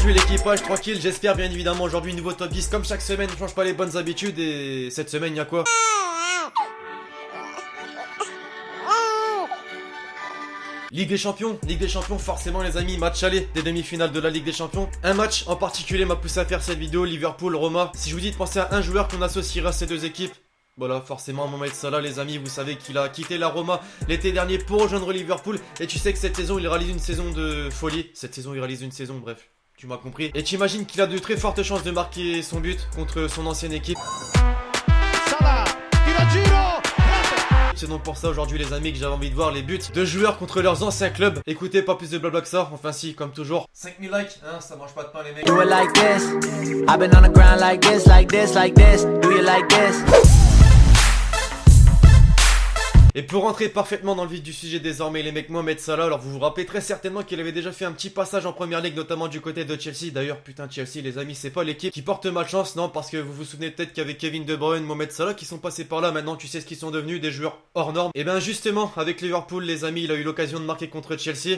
Salut l'équipage, tranquille, j'espère bien évidemment aujourd'hui nouveau top 10 comme chaque semaine, on change pas les bonnes habitudes et cette semaine il y a quoi? Ligue des Champions forcément les amis, match aller des demi-finales de la Ligue des Champions. Un match en particulier m'a poussé à faire cette vidéo, Liverpool-Roma. Si je vous dis de penser à un joueur qu'on associera à ces deux équipes, voilà, forcément Mohamed Salah les amis, vous savez qu'il a quitté la Roma l'été dernier pour rejoindre Liverpool. Et tu sais que cette saison il réalise une saison de folie, bref, tu m'as compris. Et tu imagines qu'il a de très fortes chances de marquer son but contre son ancienne équipe. Salah, c'est donc pour ça aujourd'hui les amis que j'avais envie de voir les buts de joueurs contre leurs anciens clubs. Écoutez, pas plus de blabla que ça, enfin si, comme toujours. 5000 likes, hein, ça mange pas de pain les mecs. Do it like this. I've been on the ground like this, like this, like this. Do you like this? Et pour rentrer parfaitement dans le vif du sujet désormais les mecs, Mohamed Salah, alors vous vous rappelez très certainement qu'il avait déjà fait un petit passage en première ligue, notamment du côté de Chelsea. D'ailleurs putain Chelsea les amis, c'est pas l'équipe qui porte malchance, non, parce que vous vous souvenez peut-être qu'avec Kevin De Bruyne, Mohamed Salah qui sont passés par là, maintenant tu sais ce qu'ils sont devenus, des joueurs hors normes. Et ben justement avec Liverpool les amis, il a eu l'occasion de marquer contre Chelsea.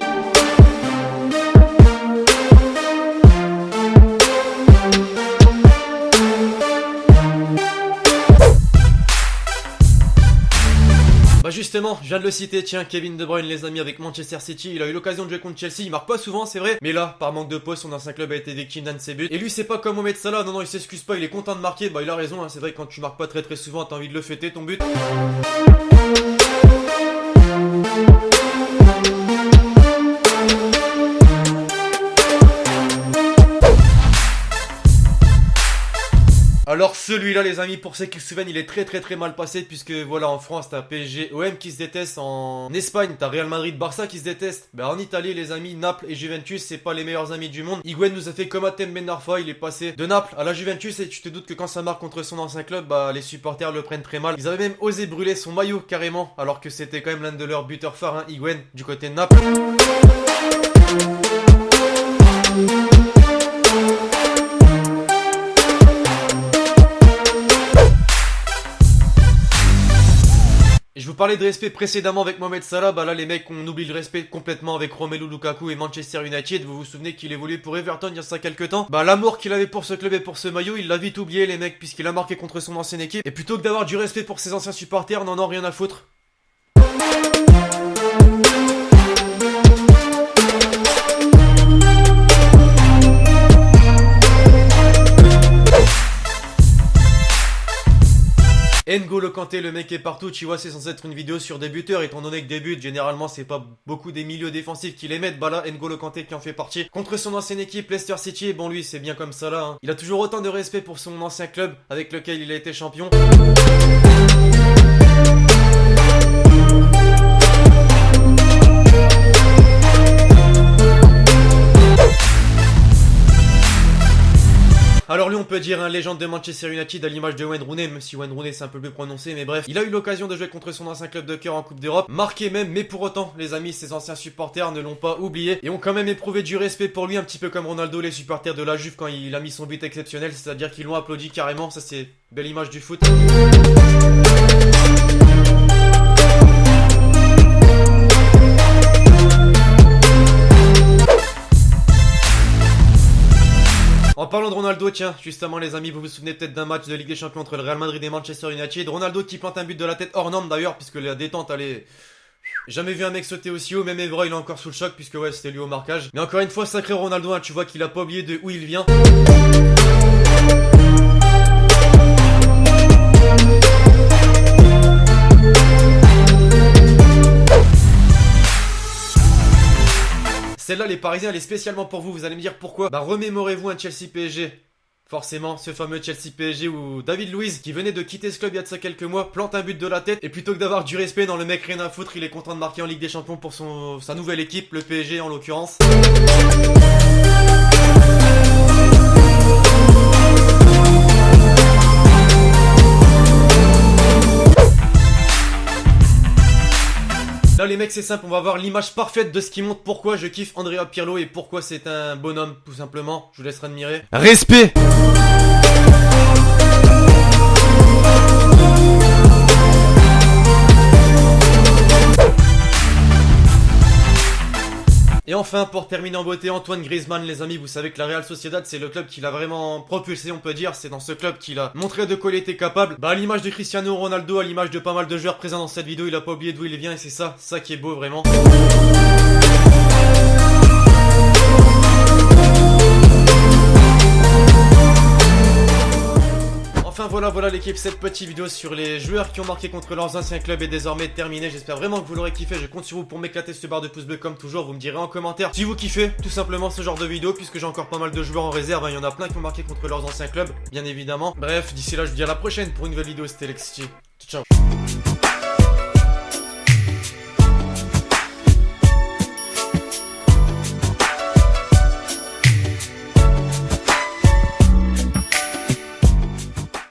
Bah justement, je viens de le citer, tiens, Kevin De Bruyne les amis avec Manchester City, il a eu l'occasion de jouer contre Chelsea, il marque pas souvent c'est vrai, mais là, par manque de poste, son ancien club a été victime d'un de ses buts. Et lui c'est pas comme Mohamed Salah, non il s'excuse pas, il est content de marquer, bah il a raison, hein, c'est vrai que quand tu marques pas très souvent, t'as envie de le fêter ton but. Alors celui-là les amis, pour ceux qui se souviennent, il est très mal passé, puisque voilà, en France t'as PSG, OM qui se détestent, en Espagne t'as Real Madrid, Barça qui se détestent, bah en Italie les amis, Naples et Juventus c'est pas les meilleurs amis du monde. Higuain nous a fait comme Atem Ben Arfa, il est passé de Naples à la Juventus et tu te doutes que quand ça marque contre son ancien club, bah les supporters le prennent très mal. Ils avaient même osé brûler son maillot carrément, alors que c'était quand même l'un de leurs buteurs phares, hein, Higuain, du côté de Naples. Je vous parlais de respect précédemment avec Mohamed Salah, bah là les mecs on oublie le respect complètement avec Romelu Lukaku et Manchester United. Vous vous souvenez qu'il évoluait pour Everton il y a ça quelques temps. Bah l'amour qu'il avait pour ce club et pour ce maillot, il l'a vite oublié les mecs, puisqu'il a marqué contre son ancienne équipe. Et plutôt que d'avoir du respect pour ses anciens supporters, n'en ont rien à foutre. N'Golo Kanté, le mec est partout, tu vois, c'est censé être une vidéo sur des buteurs, étant donné que des buts, généralement, c'est pas beaucoup des milieux défensifs qui les mettent. Bah là, N'Golo Kanté qui en fait partie. Contre son ancienne équipe, Leicester City, bon lui, c'est bien comme ça là. Hein. Il a toujours autant de respect pour son ancien club avec lequel il a été champion. Alors lui on peut dire un légende de Manchester United à l'image de Wayne Rooney, même si Wayne Rooney c'est un peu plus prononcé, mais bref. Il a eu l'occasion de jouer contre son ancien club de cœur en Coupe d'Europe, marqué même, mais pour autant les amis, ses anciens supporters ne l'ont pas oublié et ont quand même éprouvé du respect pour lui, un petit peu comme Ronaldo, les supporters de la Juve quand il a mis son but exceptionnel, c'est-à-dire qu'ils l'ont applaudi carrément, ça c'est belle image du foot. En parlant de Ronaldo, tiens, justement les amis, vous vous souvenez peut-être d'un match de Ligue des Champions entre le Real Madrid et Manchester United. Ronaldo qui plante un but de la tête hors norme d'ailleurs, puisque la détente allait... Jamais vu un mec sauter aussi haut, même Evra il est encore sous le choc, puisque ouais c'était lui au marquage. Mais encore une fois, sacré Ronaldo, hein, tu vois qu'il a pas oublié de où il vient. Celle-là, les Parisiens, elle est spécialement pour vous. Vous allez me dire pourquoi. Bah, remémorez-vous un Chelsea PSG. Forcément, ce fameux Chelsea PSG où David Luiz, qui venait de quitter ce club il y a de ça quelques mois, plante un but de la tête. Et plutôt que d'avoir du respect dans le mec rien à foutre, il est content de marquer en Ligue des Champions pour sa nouvelle équipe, le PSG en l'occurrence. Là les mecs c'est simple, on va voir l'image parfaite de ce qui montre pourquoi je kiffe Andrea Pirlo et pourquoi c'est un bonhomme tout simplement. Je vous laisserai admirer. Respect. Et enfin, pour terminer en beauté, Antoine Griezmann, les amis, vous savez que la Real Sociedad, c'est le club qui l'a vraiment propulsé, on peut dire. C'est dans ce club qu'il a montré de quoi il était capable. Bah, à l'image de Cristiano Ronaldo, à l'image de pas mal de joueurs présents dans cette vidéo, il a pas oublié d'où il vient et c'est ça qui est beau, vraiment. Enfin voilà l'équipe, cette petite vidéo sur les joueurs qui ont marqué contre leurs anciens clubs est désormais terminée. J'espère vraiment que vous l'aurez kiffé, je compte sur vous pour m'éclater ce barre de pouce bleu comme toujours. Vous me direz en commentaire si vous kiffez tout simplement ce genre de vidéo, puisque j'ai encore pas mal de joueurs en réserve, il y en a plein qui ont marqué contre leurs anciens clubs, bien évidemment. Bref, d'ici là je vous dis à la prochaine pour une nouvelle vidéo, c'était Lexity. Ciao.